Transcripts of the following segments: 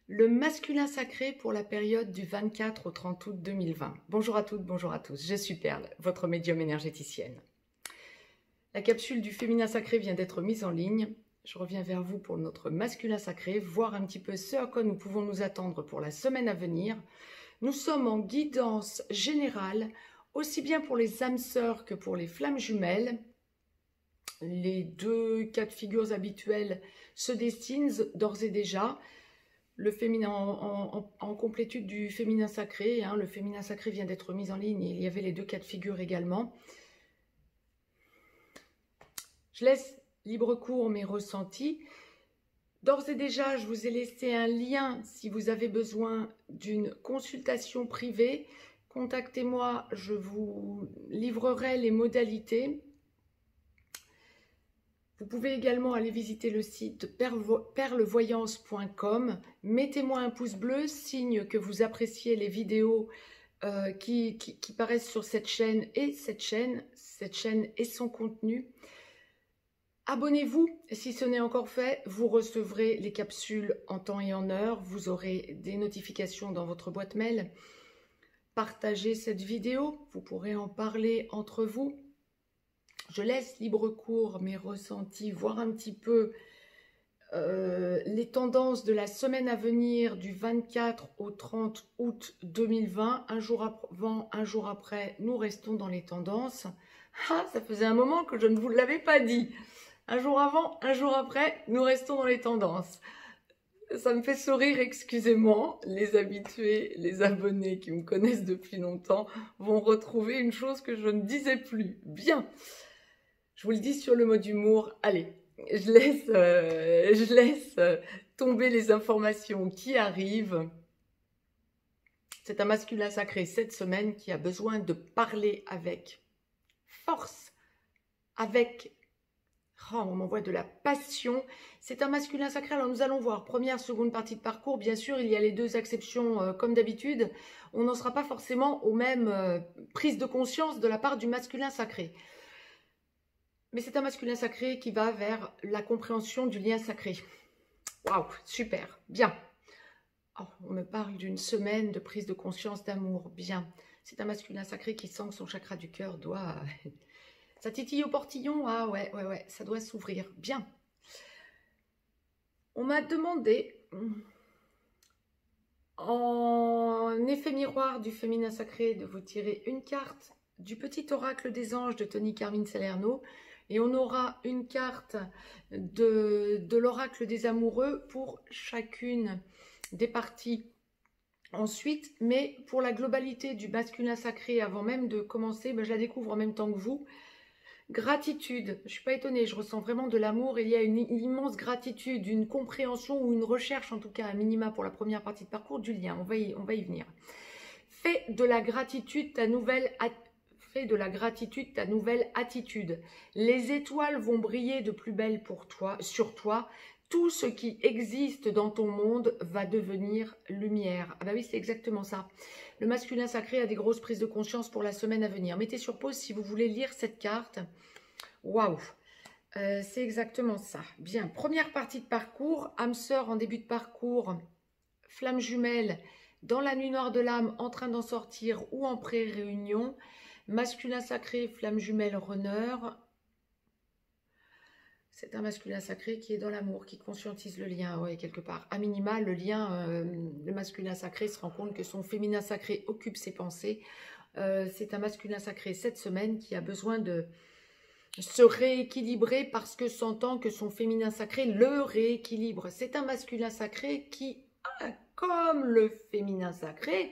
Le masculin sacré pour la période du 24 au 30 août 2020. Bonjour à toutes, bonjour à tous, je suis Perle, votre médium énergéticienne. La capsule du féminin sacré vient d'être mise en ligne. Je reviens vers vous pour notre masculin sacré, voir un petit peu ce à quoi nous pouvons nous attendre pour la semaine à venir. Nous sommes en guidance générale, aussi bien pour les âmes sœurs que pour les flammes jumelles. Les deux cas de figure habituels se dessinent d'ores et déjà. Le féminin en complétude du féminin sacré. Le féminin sacré vient d'être mis en ligne et il y avait les deux cas de figure également. Je laisse libre cours mes ressentis. D'ores et déjà, je vous ai laissé un lien si vous avez besoin d'une consultation privée. Contactez-moi, je vous livrerai les modalités. Vous pouvez également aller visiter le site perlevoyance.com. Mettez-moi un pouce bleu, signe que vous appréciez les vidéos qui paraissent sur cette chaîne et son contenu. Abonnez-vous si ce n'est encore fait. Vous recevrez les capsules en temps et en heure. Vous aurez des notifications dans votre boîte mail. Partagez cette vidéo. Vous pourrez en parler entre vous. Je laisse libre cours mes ressentis, voir un petit peu les tendances de la semaine à venir du 24 au 30 août 2020. Un jour avant, un jour après, nous restons dans les tendances. Ah, ça faisait un moment que je ne vous l'avais pas dit. Un jour avant, un jour après, nous restons dans les tendances. Ça me fait sourire, excusez-moi. Les habitués, les abonnés qui me connaissent depuis longtemps vont retrouver une chose que je ne disais plus. Bien. Je vous le dis sur le mot d'humour. Allez, je laisse tomber les informations qui arrivent. C'est un masculin sacré cette semaine qui a besoin de parler avec force, avec... Oh, on m'envoie de la passion. C'est un masculin sacré. Alors nous allons voir première, seconde partie de parcours. Bien sûr, il y a les deux exceptions comme d'habitude. On n'en sera pas forcément aux mêmes prises de conscience de la part du masculin sacré. Mais c'est un masculin sacré qui va vers la compréhension du lien sacré. Waouh, super, bien. Oh, on me parle d'une semaine de prise de conscience d'amour, bien. C'est un masculin sacré qui sent que son chakra du cœur doit... Ça titille au portillon, ah ouais, ça doit s'ouvrir, bien. On m'a demandé, en effet miroir du féminin sacré, de vous tirer une carte du petit oracle des anges de Tony Carmine Salerno. Et on aura une carte de l'oracle des amoureux pour chacune des parties ensuite. Mais pour la globalité du masculin sacré, avant même de commencer, je la découvre en même temps que vous. Gratitude, je ne suis pas étonnée, je ressens vraiment de l'amour. Il y a une immense gratitude, une compréhension ou une recherche, en tout cas un minima pour la première partie de parcours, du lien. On va y venir. Fais de la gratitude ta nouvelle attitude. Les étoiles vont briller de plus belle pour toi, sur toi. Tout ce qui existe dans ton monde va devenir lumière. Ah bah oui, c'est exactement ça. Le masculin sacré a des grosses prises de conscience pour la semaine à venir. Mettez sur pause si vous voulez lire cette carte. Waouh, c'est exactement ça. Bien, première partie de parcours. Âme sœur en début de parcours. Flamme jumelle dans la nuit noire de l'âme, en train d'en sortir ou en pré-réunion. Masculin sacré, flamme jumelle, runner. C'est un masculin sacré qui est dans l'amour, qui conscientise le lien, ouais, quelque part. À minima, le lien, le masculin sacré se rend compte que son féminin sacré occupe ses pensées. C'est un masculin sacré cette semaine qui a besoin de se rééquilibrer parce que sentant que son féminin sacré le rééquilibre. C'est un masculin sacré qui, comme le féminin sacré,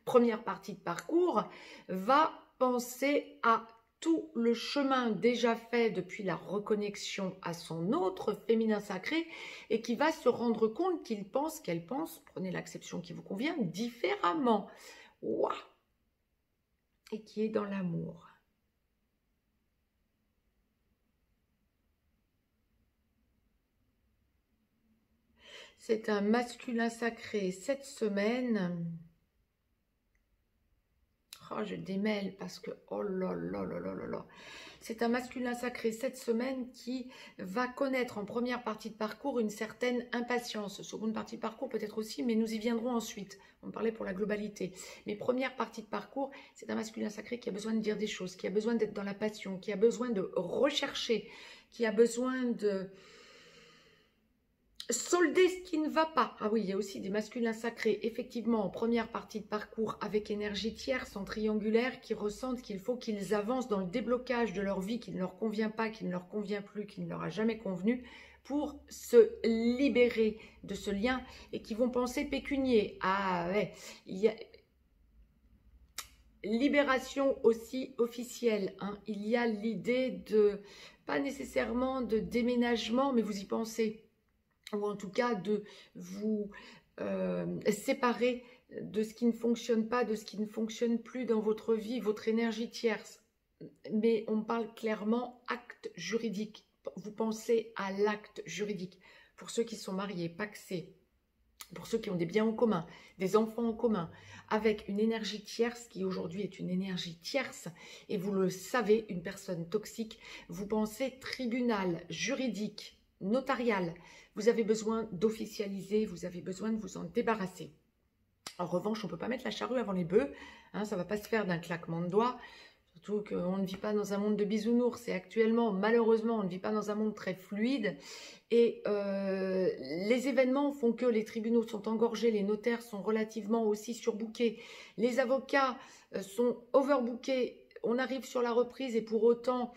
première partie de parcours, va penser à tout le chemin déjà fait depuis la reconnexion à son autre féminin sacré et qui va se rendre compte qu'il pense, qu'elle pense, prenez l'acception qui vous convient, différemment. Ouah. Et qui est dans l'amour. C'est un masculin sacré cette semaine. Oh, je démêle parce que, oh là là là là là là. C'est un masculin sacré cette semaine qui va connaître en première partie de parcours une certaine impatience. Seconde partie de parcours peut-être aussi, mais nous y viendrons ensuite. On parlait pour la globalité. Mais première partie de parcours, c'est un masculin sacré qui a besoin de dire des choses, qui a besoin d'être dans la passion, qui a besoin de rechercher, qui a besoin de solder ce qui ne va pas. Ah oui, il y a aussi des masculins sacrés, effectivement, en première partie de parcours avec énergie tierce, en triangulaire, qui ressentent qu'il faut qu'ils avancent dans le déblocage de leur vie qui ne leur convient pas, qui ne leur convient plus, qui ne leur a jamais convenu, pour se libérer de ce lien et qui vont penser pécunier. Ah ouais, il y a libération aussi officielle. Hein. Il y a l'idée de, pas nécessairement de déménagement, mais vous y pensez. Ou en tout cas de vous séparer de ce qui ne fonctionne pas, de ce qui ne fonctionne plus dans votre vie, votre énergie tierce. Mais on parle clairement acte juridique. Vous pensez à l'acte juridique. Pour ceux qui sont mariés, pacsés, pour ceux qui ont des biens en commun, des enfants en commun, avec une énergie tierce qui aujourd'hui est une énergie tierce, et vous le savez, une personne toxique, vous pensez tribunal, juridique, notarial. Vous avez besoin d'officialiser, vous avez besoin de vous en débarrasser. En revanche, on ne peut pas mettre la charrue avant les bœufs, hein, ça ne va pas se faire d'un claquement de doigts, surtout qu'on ne vit pas dans un monde de bisounours, et actuellement, malheureusement, on ne vit pas dans un monde très fluide, et les événements font que les tribunaux sont engorgés, les notaires sont relativement aussi surbookés, les avocats sont overbookés, on arrive sur la reprise et pour autant...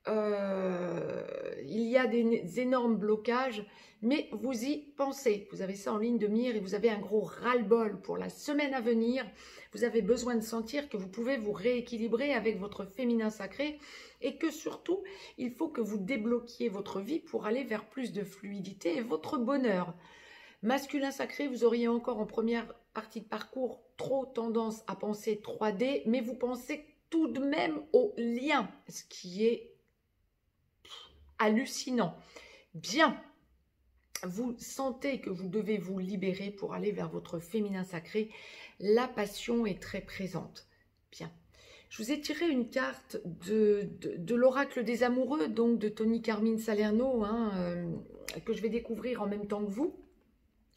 il y a des énormes blocages, mais vous y pensez, vous avez ça en ligne de mire et vous avez un gros ras-le-bol pour la semaine à venir. Vous avez besoin de sentir que vous pouvez vous rééquilibrer avec votre féminin sacré et que surtout, il faut que vous débloquiez votre vie pour aller vers plus de fluidité et votre bonheur. Masculin sacré, vous auriez encore en première partie de parcours trop tendance à penser 3D, mais vous pensez tout de même au lien, ce qui est hallucinant. Bien, vous sentez que vous devez vous libérer pour aller vers votre féminin sacré. La passion est très présente. Bien. Je vous ai tiré une carte de l'oracle des amoureux, donc de Tony Carmine Salerno, hein, que je vais découvrir en même temps que vous.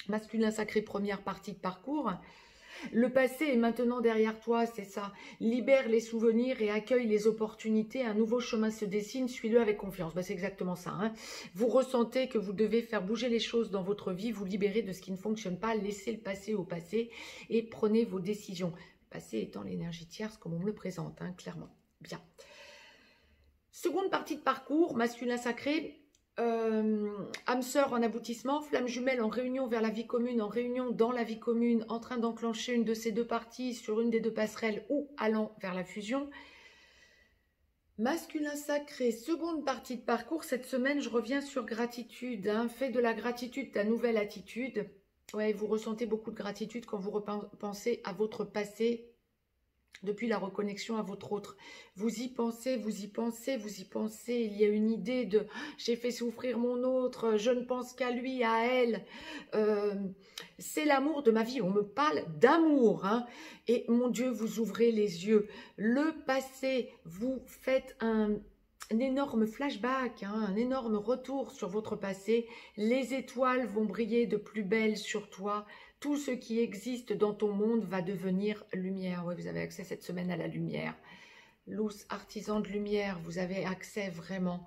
Masculin sacré, première partie de parcours. Le passé est maintenant derrière toi, c'est ça. Libère les souvenirs et accueille les opportunités. Un nouveau chemin se dessine, suis-le avec confiance. Ben, c'est exactement ça. Hein. Vous ressentez que vous devez faire bouger les choses dans votre vie, vous libérer de ce qui ne fonctionne pas, laissez le passé au passé et prenez vos décisions. Le passé étant l'énergie tierce comme on me le présente, hein, clairement. Bien. Seconde partie de parcours, masculin sacré. Âme sœur en aboutissement, flamme jumelle en réunion vers la vie commune, en réunion dans la vie commune, en train d'enclencher une de ces deux parties sur une des deux passerelles ou allant vers la fusion. Masculin sacré, seconde partie de parcours. Cette semaine, je reviens sur gratitude. Hein, fais de la gratitude ta nouvelle attitude. Ouais, vous ressentez beaucoup de gratitude quand vous repensez à votre passé. Depuis la reconnexion à votre autre. Vous y pensez, vous y pensez, vous y pensez. Il y a une idée de « j'ai fait souffrir mon autre, je ne pense qu'à lui, à elle. C'est l'amour de ma vie. » On me parle d'amour. Hein, et mon Dieu, vous ouvrez les yeux. Le passé, vous faites un énorme flashback, hein, un énorme retour sur votre passé. Les étoiles vont briller de plus belle sur toi. Tout ce qui existe dans ton monde va devenir lumière. Oui, vous avez accès cette semaine à la lumière. Lous, artisan de lumière, vous avez accès vraiment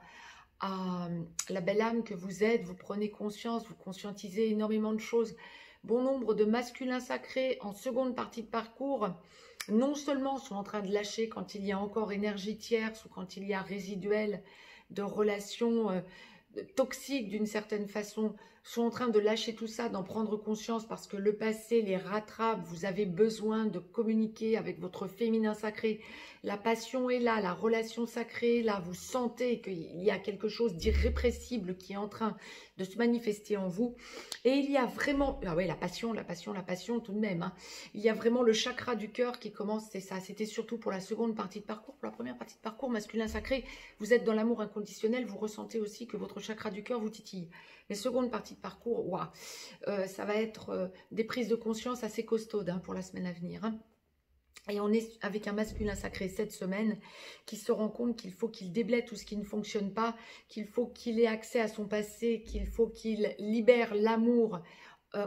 à la belle âme que vous êtes. Vous prenez conscience, vous conscientisez énormément de choses. Bon nombre de masculins sacrés en seconde partie de parcours, non seulement sont en train de lâcher quand il y a encore énergie tierce ou quand il y a résiduel de relations toxiques d'une certaine façon, sont en train de lâcher tout ça, d'en prendre conscience parce que le passé les rattrape. Vous avez besoin de communiquer avec votre féminin sacré. La passion est là, la relation sacrée est là. Vous sentez qu'il y a quelque chose d'irrépressible qui est en train de se manifester en vous. Et il y a vraiment, ah ouais, la passion tout de même. Hein. Il y a vraiment le chakra du cœur qui commence, c'est ça. C'était surtout pour la seconde partie de parcours. Pour la première partie de parcours, masculin sacré, vous êtes dans l'amour inconditionnel. Vous ressentez aussi que votre chakra du cœur vous titille. Les secondes parties de parcours, wow, ça va être des prises de conscience assez costaudes, hein, pour la semaine à venir. Hein. Et on est avec un masculin sacré cette semaine qui se rend compte qu'il faut qu'il déblaye tout ce qui ne fonctionne pas, qu'il faut qu'il ait accès à son passé, qu'il faut qu'il libère l'amour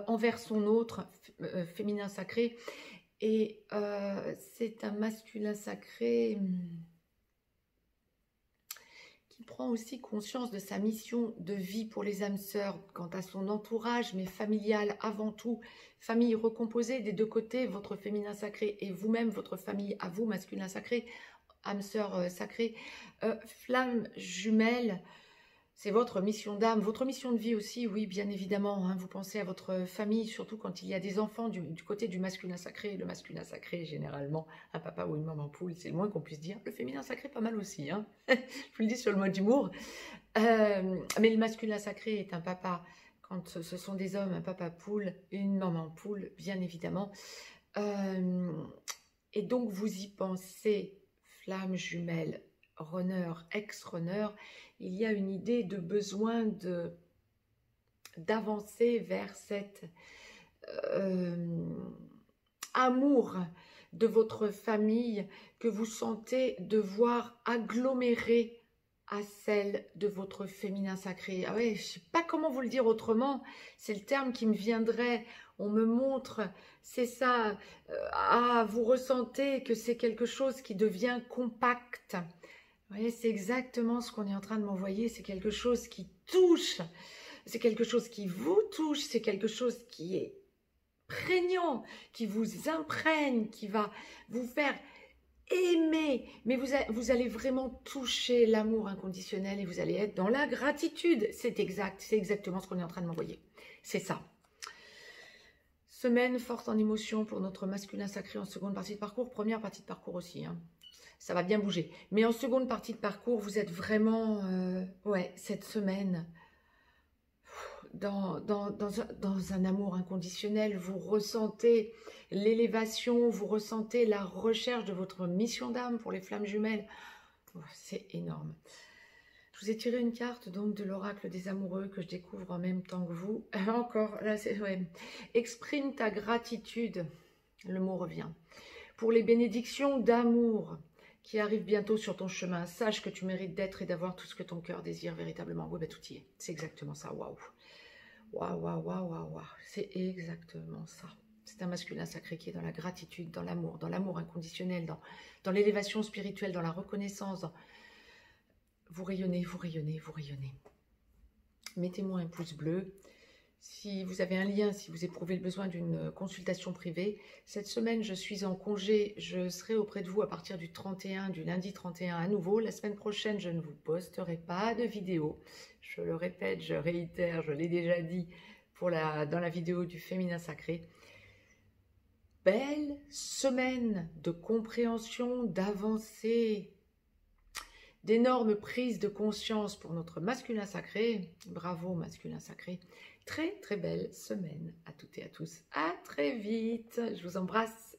envers son autre, féminin sacré. Et c'est un masculin sacré qui prend aussi conscience de sa mission de vie pour les âmes sœurs, quant à son entourage, mais familial avant tout. Famille recomposée des deux côtés, votre féminin sacré et vous-même, votre famille à vous, masculin sacré, âme sœur sacrée. Flamme jumelle, c'est votre mission d'âme, votre mission de vie aussi, oui, bien évidemment. Hein, vous pensez à votre famille, surtout quand il y a des enfants du côté du masculin sacré. Le masculin sacré, généralement, un papa ou une maman poule, c'est le moins qu'on puisse dire. Le féminin sacré, pas mal aussi. Hein. Je vous le dis sur le mode d'humour. Mais le masculin sacré est un papa, quand ce sont des hommes, un papa poule, une maman poule, bien évidemment. Et donc, vous y pensez, flamme jumelle, runner, ex-runner, il y a une idée de besoin d'avancer vers cet amour de votre famille que vous sentez devoir agglomérer à celle de votre féminin sacré. Ah ouais, je ne sais pas comment vous le dire autrement, c'est le terme qui me viendrait. On me montre, c'est ça, vous ressentez que c'est quelque chose qui devient compact. Vous voyez, c'est exactement ce qu'on est en train de m'envoyer, c'est quelque chose qui touche, c'est quelque chose qui vous touche, c'est quelque chose qui est prégnant, qui vous imprègne, qui va vous faire aimer, mais vous allez vraiment toucher l'amour inconditionnel et vous allez être dans la gratitude. C'est exactement ce qu'on est en train de m'envoyer, c'est ça. Semaine forte en émotion pour notre masculin sacré en seconde partie de parcours, première partie de parcours aussi, hein. Ça va bien bouger. Mais en seconde partie de parcours, vous êtes vraiment, cette semaine, dans un amour inconditionnel. Vous ressentez l'élévation, vous ressentez la recherche de votre mission d'âme pour les flammes jumelles. C'est énorme. Je vous ai tiré une carte donc de l'oracle des amoureux que je découvre en même temps que vous. Encore, là, c'est exprime ta gratitude. Le mot revient. Pour les bénédictions d'amour qui arrive bientôt sur ton chemin. Sache que tu mérites d'être et d'avoir tout ce que ton cœur désire véritablement. Oui, ben tout y est. C'est exactement ça. Waouh. Waouh, waouh, waouh, waouh, waouh. C'est exactement ça. C'est un masculin sacré qui est dans la gratitude, dans l'amour inconditionnel, dans l'élévation spirituelle, dans la reconnaissance. Vous rayonnez, vous rayonnez, vous rayonnez. Mettez-moi un pouce bleu. Si vous avez un lien, si vous éprouvez le besoin d'une consultation privée, cette semaine, je suis en congé. Je serai auprès de vous à partir du 31, du lundi 31 à nouveau. La semaine prochaine, je ne vous posterai pas de vidéo. Je le répète, je réitère, je l'ai déjà dit dans la vidéo du féminin sacré. Belle semaine de compréhension, d'avancée, d'énormes prises de conscience pour notre masculin sacré. Bravo, masculin sacré. Très, très belle semaine à toutes et à tous. À très vite. Je vous embrasse.